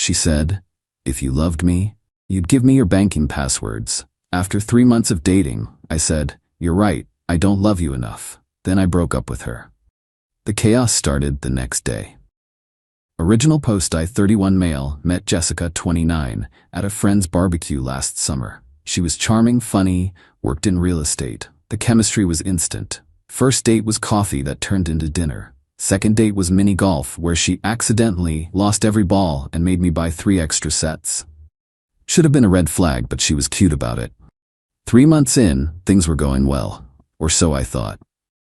She said, "If you loved me, you'd give me your banking passwords." After 3 months of dating, I said, "You're right, I don't love you enough." Then I broke up with her. The chaos started the next day. Original post: I, 31 male, met Jessica, 29, at a friend's barbecue last summer. She was charming, funny, worked in real estate. The chemistry was instant. First date was coffee that turned into dinner. Second date was mini golf, where she accidentally lost every ball and made me buy 3 extra sets. Should have been a red flag, but she was cute about it. 3 months in, things were going well. Or so I thought.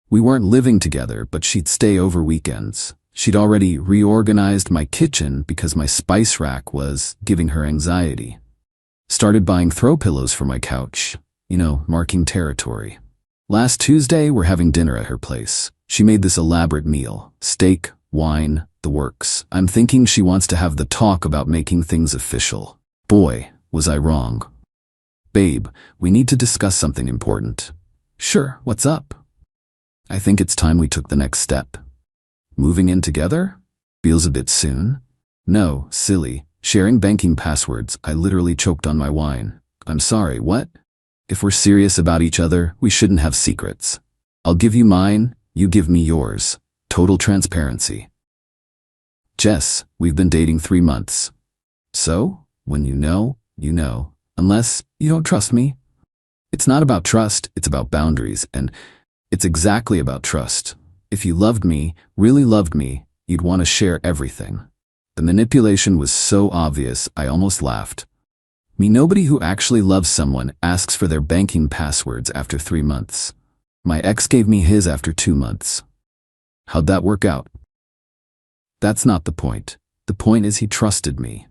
We weren't living together, but she'd stay over weekends. She'd already reorganized my kitchen because my spice rack was giving her anxiety. Started buying throw pillows for my couch. Marking territory. Last Tuesday, we're having dinner at her place. She made this elaborate meal. Steak, wine, the works. I'm thinking she wants to have the talk about making things official. Boy, was I wrong. "Babe, we need to discuss something important." "Sure, what's up?" "I think it's time we took the next step." "Moving in together? Feels a bit soon." "No, silly. Sharing banking passwords." I literally choked on my wine. "I'm sorry, what?" "If we're serious about each other, we shouldn't have secrets. I'll give you mine, you give me yours. Total transparency." "Jess, we've been dating 3 months. So, when you know, you know. Unless you don't trust me." "It's not about trust, it's about boundaries, and it's exactly about trust. If you loved me, really loved me, you'd want to share everything." The manipulation was so obvious, I almost laughed. Nobody who actually loves someone asks for their banking passwords after 3 months. My ex gave me his after 2 months. How'd that work out? That's not the point. The point is he trusted me.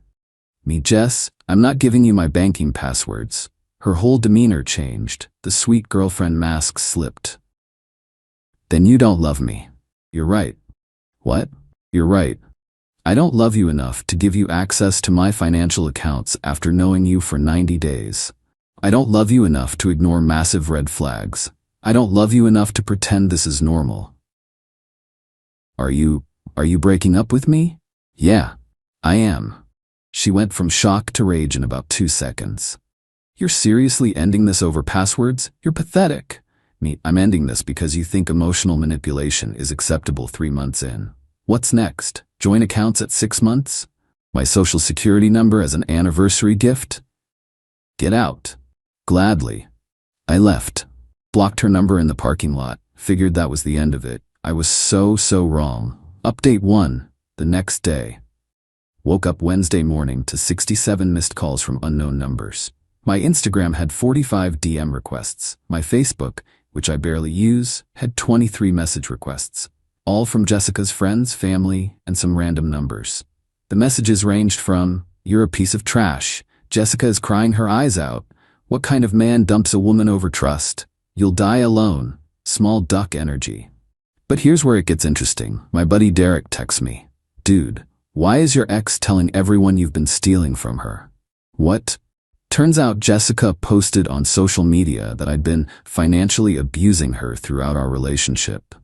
"Jess, I'm not giving you my banking passwords." Her whole demeanor changed. The sweet girlfriend mask slipped. "Then you don't love me." "You're right." "What?" "You're right. I don't love you enough to give you access to my financial accounts after knowing you for 90 days. I don't love you enough to ignore massive red flags. I don't love you enough to pretend this is normal." Are you breaking up with me?" "Yeah, I am." She went from shock to rage in about 2 seconds. "You're seriously ending this over passwords? You're pathetic." "I'm ending this because you think emotional manipulation is acceptable 3 months in. What's next? Joint accounts at 6 months? My social security number as an anniversary gift? Get out." "Gladly." I left. Blocked her number in the parking lot. Figured that was the end of it. I was so wrong. Update 1. The next day. Woke up Wednesday morning to 67 missed calls from unknown numbers. My Instagram had 45 DM requests. My Facebook, which I barely use, had 23 message requests. All from Jessica's friends, family, and some random numbers. The messages ranged from, "You're a piece of trash," "Jessica is crying her eyes out," "What kind of man dumps a woman over trust?" "You'll die alone," "Small duck energy." But here's where it gets interesting. My buddy Derek texts me, "Dude, why is your ex telling everyone you've been stealing from her?" What? Turns out Jessica posted on social media that I'd been financially abusing her throughout our relationship.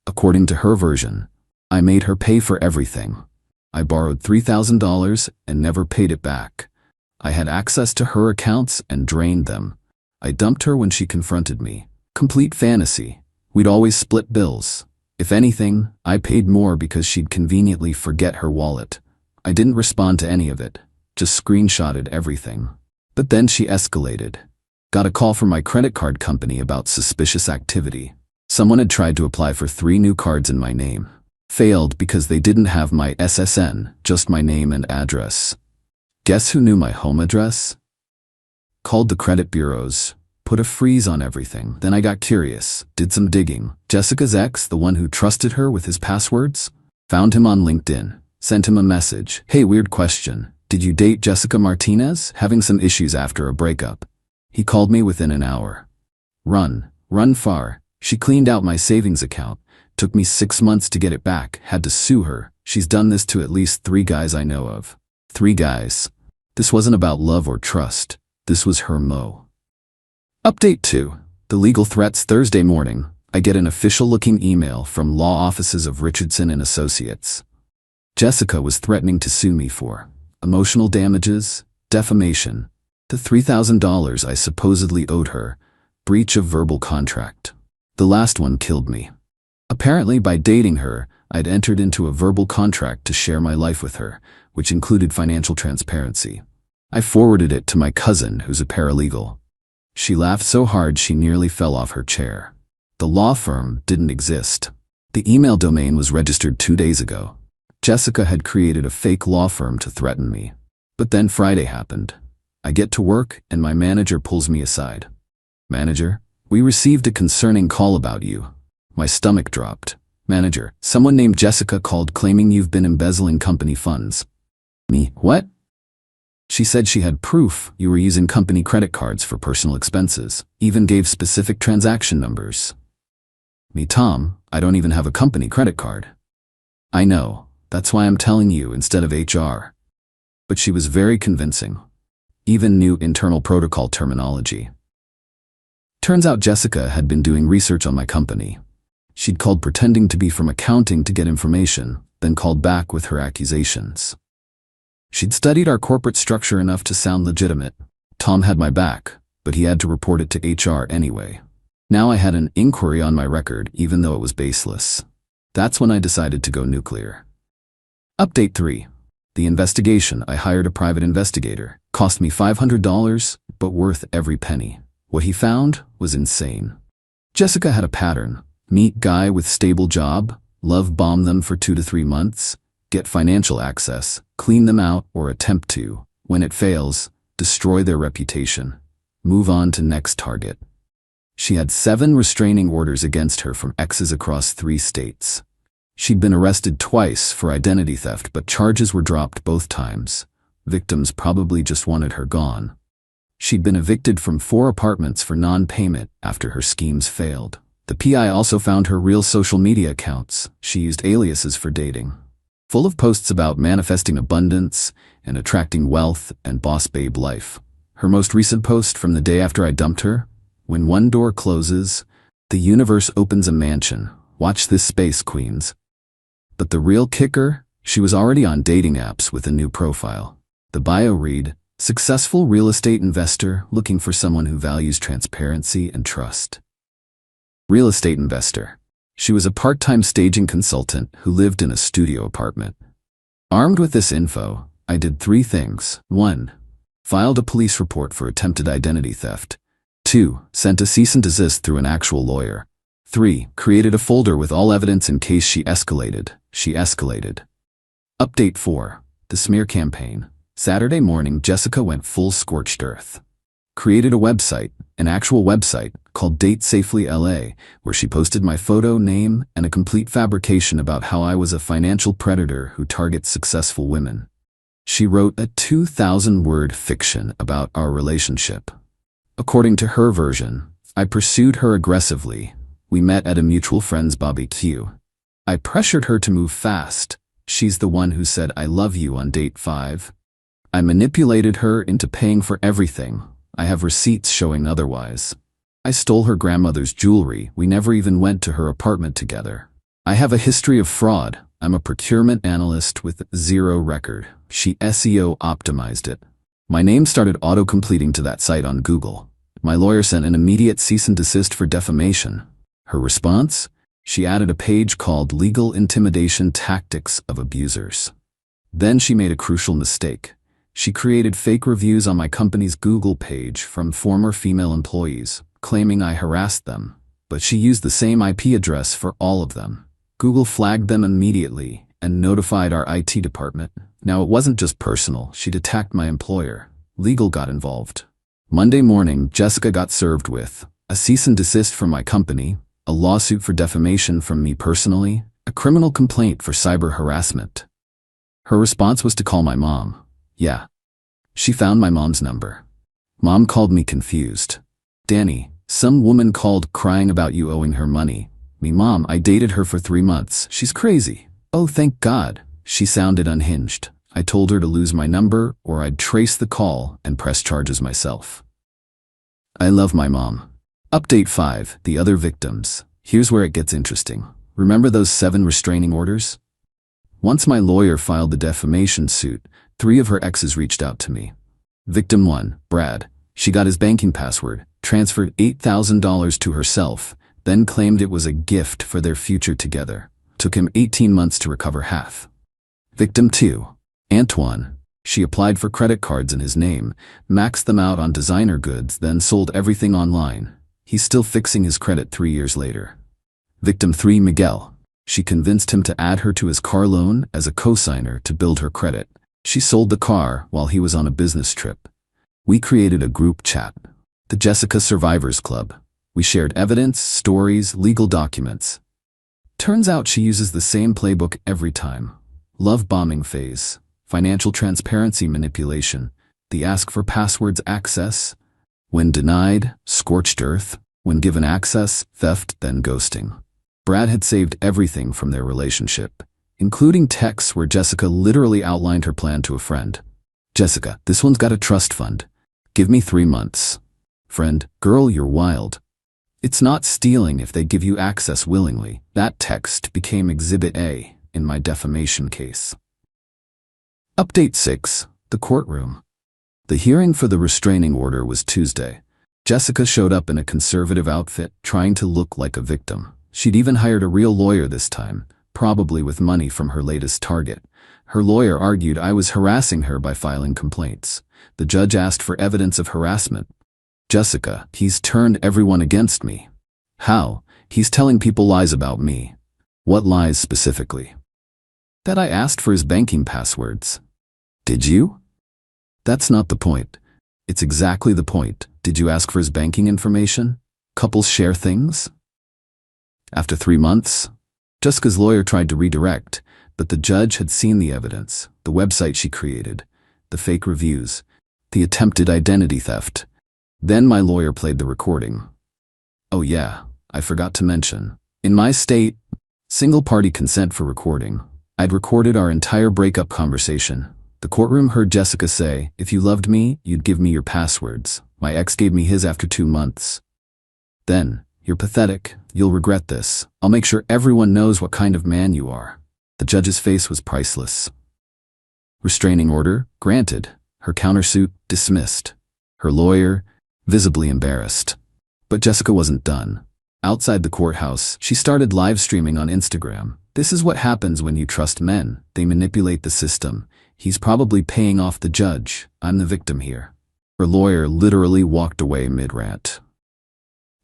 According to her version, I made her pay for everything. I borrowed $3,000 and never paid it back. I had access to her accounts and drained them. I dumped her when she confronted me. Complete fantasy. We'd always split bills. If anything, I paid more because she'd conveniently forget her wallet. I didn't respond to any of it, just screenshotted everything. But then she escalated. Got a call from my credit card company about suspicious activity. Someone had tried to apply for 3 new cards in my name. Failed because they didn't have my SSN, just my name and address. Guess who knew my home address? Called the credit bureaus, put a freeze on everything. Then I got curious, did some digging. Jessica's ex, the one who trusted her with his passwords? Found him on LinkedIn. Sent him a message. "Hey, weird question. Did you date Jessica Martinez? Having some issues after a breakup." He called me within an hour. Run far. She cleaned out my savings account. Took me 6 months to get it back. Had to sue her. She's done this to at least 3 guys I know of. 3 guys. This wasn't about love or trust. This was her mo. Update 2. The legal threats. Thursday morning, I get an official-looking email from law offices of Richardson and Associates. Jessica was threatening to sue me for emotional damages, defamation, the $3,000 I supposedly owed her, breach of verbal contract. The last one killed me. Apparently, by dating her, I'd entered into a verbal contract to share my life with her, which included financial transparency. I forwarded it to my cousin, who's a paralegal. She laughed so hard she nearly fell off her chair. The law firm didn't exist. The email domain was registered 2 days ago. Jessica had created a fake law firm to threaten me. But then Friday happened. I get to work and my manager pulls me aside. "Manager, we received a concerning call about you." My stomach dropped. "Manager, someone named Jessica called claiming you've been embezzling company funds." Me, what? She said she had proof you were using company credit cards for personal expenses, even gave specific transaction numbers. Me, Tom, I don't even have a company credit card. I know, that's why I'm telling you instead of HR. But she was very convincing. Even knew internal protocol terminology. Turns out Jessica had been doing research on my company. She'd called pretending to be from accounting to get information, then called back with her accusations. She'd studied our corporate structure enough to sound legitimate. Tom had my back, but he had to report it to HR anyway. Now I had an inquiry on my record, even though it was baseless. That's when I decided to go nuclear. Update 3. The investigation. I hired a private investigator. Cost me $500, but worth every penny. What he found was insane. Jessica had a pattern. Meet guy with stable job, love bomb them for 2 to 3 months, get financial access, clean them out or attempt to. When it fails, destroy their reputation. Move on to next target. She had 7 restraining orders against her from exes across 3 states. She'd been arrested twice for identity theft, but charges were dropped both times. Victims probably just wanted her gone. She'd been evicted from 4 apartments for non-payment after her schemes failed. The PI also found her real social media accounts. She used aliases for dating, full of posts about manifesting abundance and attracting wealth and boss babe life. Her most recent post from the day after I dumped her: "When one door closes, the universe opens a mansion. Watch this space, queens." But the real kicker? She was already on dating apps with a new profile. The bio read, "Successful real estate investor looking for someone who values transparency and trust." Real estate investor. She was a part-time staging consultant who lived in a studio apartment. Armed with this info, I did 3 things. 1. Filed a police report for attempted identity theft. 2. Sent a cease and desist through an actual lawyer. 3. Created a folder with all evidence in case she escalated. She escalated. Update 4. The smear campaign. Saturday morning, Jessica went full scorched earth. Created a website, an actual website, called Date Safely LA, where she posted my photo, name, and a complete fabrication about how I was a financial predator who targets successful women. She wrote a 2,000-word fiction about our relationship. According to her version, I pursued her aggressively. We met at a mutual friend's barbecue. I pressured her to move fast. She's the one who said "I love you" on date 5. I manipulated her into paying for everything. I have receipts showing otherwise. I stole her grandmother's jewelry. We never even went to her apartment together. I have a history of fraud. I'm a procurement analyst with 0 record. She SEO optimized it. My name started auto-completing to that site on Google. My lawyer sent an immediate cease and desist for defamation. Her response? She added a page called Legal Intimidation Tactics of Abusers. Then she made a crucial mistake. She created fake reviews on my company's Google page from former female employees, claiming I harassed them. But she used the same IP address for all of them. Google flagged them immediately and notified our IT department. Now it wasn't just personal, she'd attacked my employer. Legal got involved. Monday morning, Jessica got served with a cease and desist from my company, a lawsuit for defamation from me personally, a criminal complaint for cyber harassment. Her response was to call my mom. Yeah. She found my mom's number. Mom called me confused. "Danny, some woman called crying about you owing her money." Me, "Mom, I dated her for 3 months. She's crazy." "Oh, thank God." She sounded unhinged. I told her to lose my number or I'd trace the call and press charges myself. I love my mom. Update 5. The other victims. Here's where it gets interesting. Remember those 7 restraining orders? Once my lawyer filed the defamation suit, 3 of her exes reached out to me. Victim 1, Brad. She got his banking password, transferred $8,000 to herself, then claimed it was a gift for their future together. Took him 18 months to recover half. Victim 2, Antoine. She applied for credit cards in his name, maxed them out on designer goods, then sold everything online. He's still fixing his credit 3 years later. Victim 3, Miguel. She convinced him to add her to his car loan as a cosigner to build her credit. She sold the car while he was on a business trip. We created a group chat, the Jessica Survivors Club. We shared evidence, stories, legal documents. Turns out she uses the same playbook every time. Love bombing phase, financial transparency manipulation, the ask for passwords access. When denied, scorched earth. When given access, theft, then ghosting. Brad had saved everything from their relationship, including texts where Jessica literally outlined her plan to a friend. Jessica, this one's got a trust fund. Give me 3 months. Friend, girl, you're wild. It's not stealing if they give you access willingly. That text became Exhibit A in my defamation case. Update 6, the courtroom. The hearing for the restraining order was Tuesday. Jessica showed up in a conservative outfit, trying to look like a victim. She'd even hired a real lawyer this time, probably with money from her latest target. Her lawyer argued I was harassing her by filing complaints. The judge asked for evidence of harassment. Jessica, he's turned everyone against me. How? He's telling people lies about me. What lies specifically? That I asked for his banking passwords. Did you? That's not the point. It's exactly the point. Did you ask for his banking information? Couples share things? After 3 months, Jessica's lawyer tried to redirect, but the judge had seen the evidence, the website she created, the fake reviews, the attempted identity theft. Then my lawyer played the recording. Oh yeah, I forgot to mention. In my state, single-party consent for recording. I'd recorded our entire breakup conversation. The courtroom heard Jessica say, if you loved me, you'd give me your passwords. My ex gave me his after 2 months. Then, you're pathetic. You'll regret this. I'll make sure everyone knows what kind of man you are. The judge's face was priceless. Restraining order, granted. Her countersuit, dismissed. Her lawyer, visibly embarrassed. But Jessica wasn't done. Outside the courthouse, she started live streaming on Instagram. This is what happens when you trust men. They manipulate the system. He's probably paying off the judge. I'm the victim here. Her lawyer literally walked away mid-rant.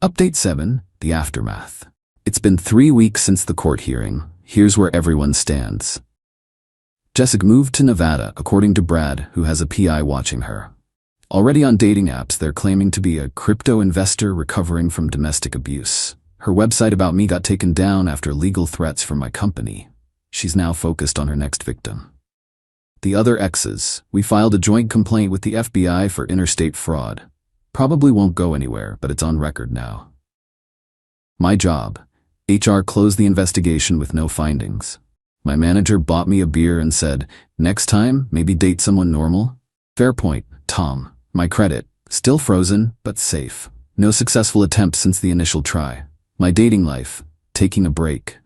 Update 7, the aftermath. It's been 3 weeks since the court hearing. Here's where everyone stands. Jessica moved to Nevada, according to Brad, who has a PI watching her. Already on dating apps, they're claiming to be a crypto investor recovering from domestic abuse. Her website about me got taken down after legal threats from my company. She's now focused on her next victim. The other exes, we filed a joint complaint with the FBI for interstate fraud. Probably won't go anywhere, but it's on record now. My job. HR closed the investigation with no findings. My manager bought me a beer and said, next time, maybe date someone normal? Fair point, Tom. My credit, still frozen, but safe. No successful attempt since the initial try. My dating life, taking a break.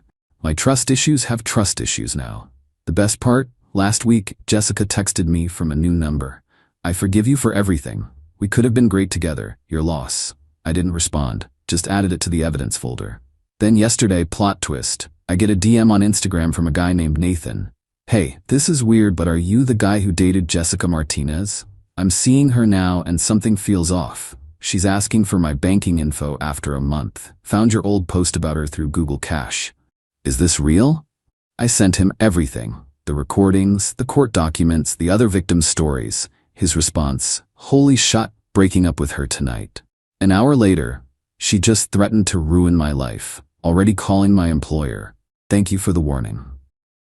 My trust issues have trust issues now. The best part? Last week, Jessica texted me from a new number. I forgive you for everything. We could have been great together. Your loss. I didn't respond, just added it to the evidence folder. Then yesterday, plot twist. I get a DM on Instagram from a guy named Nathan. Hey, this is weird, but are you the guy who dated Jessica Martinez? I'm seeing her now and something feels off. She's asking for my banking info after a month. Found your old post about her through Google Cash. Is this real? I sent him everything. The recordings, the court documents, the other victims' stories. His response, holy shit, breaking up with her tonight. An hour later, she just threatened to ruin my life. Already calling my employer. Thank you for the warning.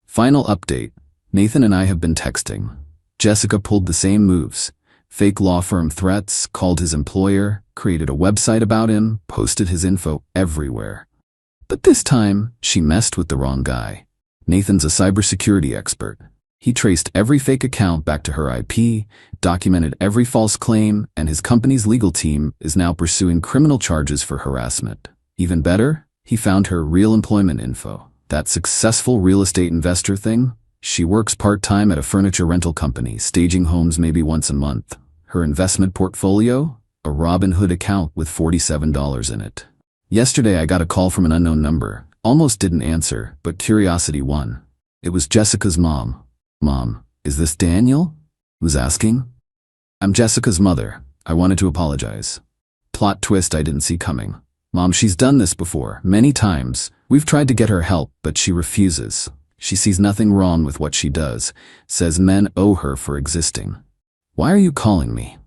Final update. Nathan and I have been texting. Jessica pulled the same moves. Fake law firm threats, called his employer, created a website about him, posted his info everywhere. But this time, she messed with the wrong guy. Nathan's a cybersecurity expert. He traced every fake account back to her IP, documented every false claim, and his company's legal team is now pursuing criminal charges for harassment. Even better, he found her real employment info. That successful real estate investor thing? She works part-time at a furniture rental company, staging homes maybe once a month. Her investment portfolio? A Robinhood account with $47 in it. Yesterday I got a call from an unknown number. Almost didn't answer, but curiosity won. It was Jessica's mom. "Mom, is this Daniel?" was asking. "I'm Jessica's mother. I wanted to apologize." Plot twist I didn't see coming. "Mom, she's done this before, many times. We've tried to get her help, but she refuses. She sees nothing wrong with what she does, says men owe her for existing." "Why are you calling me?"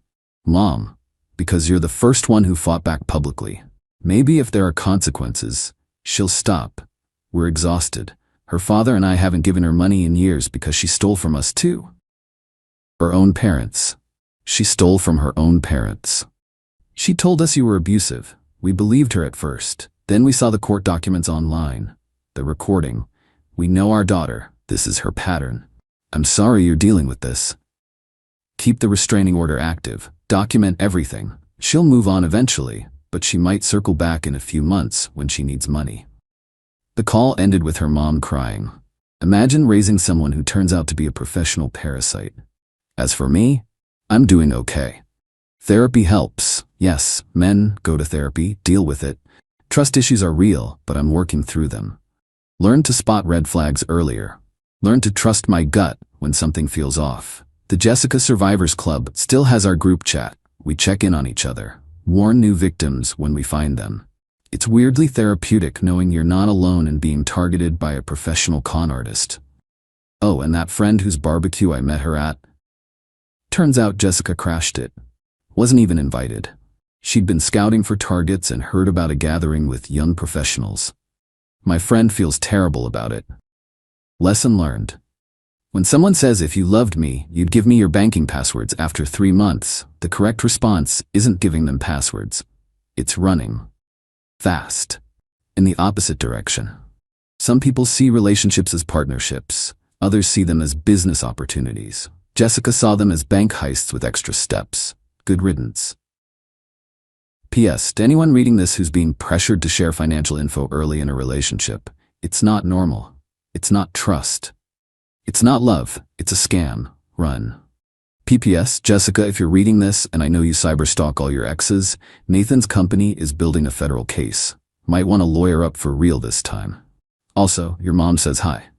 "Mom, because you're the first one who fought back publicly. Maybe if there are consequences, she'll stop. We're exhausted. Her father and I haven't given her money in years because she stole from us too." Her own parents. She stole from her own parents. "She told us you were abusive. We believed her at first. Then we saw the court documents online. The recording. We know our daughter. This is her pattern. I'm sorry you're dealing with this. Keep the restraining order active. Document everything. She'll move on eventually, but she might circle back in a few months when she needs money." The call ended with her mom crying. Imagine raising someone who turns out to be a professional parasite. As for me, I'm doing okay. Therapy helps. Yes, men go to therapy, deal with it. Trust issues are real, but I'm working through them. Learn to spot red flags earlier. Learn to trust my gut when something feels off. The Jessica Survivors Club still has our group chat. We check in on each other. Warn new victims when we find them. It's weirdly therapeutic knowing you're not alone in being targeted by a professional con artist. Oh, and that friend whose barbecue I met her at? Turns out Jessica crashed it. Wasn't even invited. She'd been scouting for targets and heard about a gathering with young professionals. My friend feels terrible about it. Lesson learned. When someone says if you loved me, you'd give me your banking passwords after 3 months, the correct response isn't giving them passwords. It's running fast in the opposite direction. Some people see relationships as partnerships. Others see them as business opportunities. Jessica saw them as bank heists with extra steps. Good riddance. P.S. To anyone reading this who's being pressured to share financial info early in a relationship, it's not normal. It's not trust. It's not love. It's a scam. Run. P.P.S. Jessica, if you're reading this, and I know you cyberstalk all your exes, Nathan's company is building a federal case. Might want to lawyer up for real this time. Also, your mom says hi.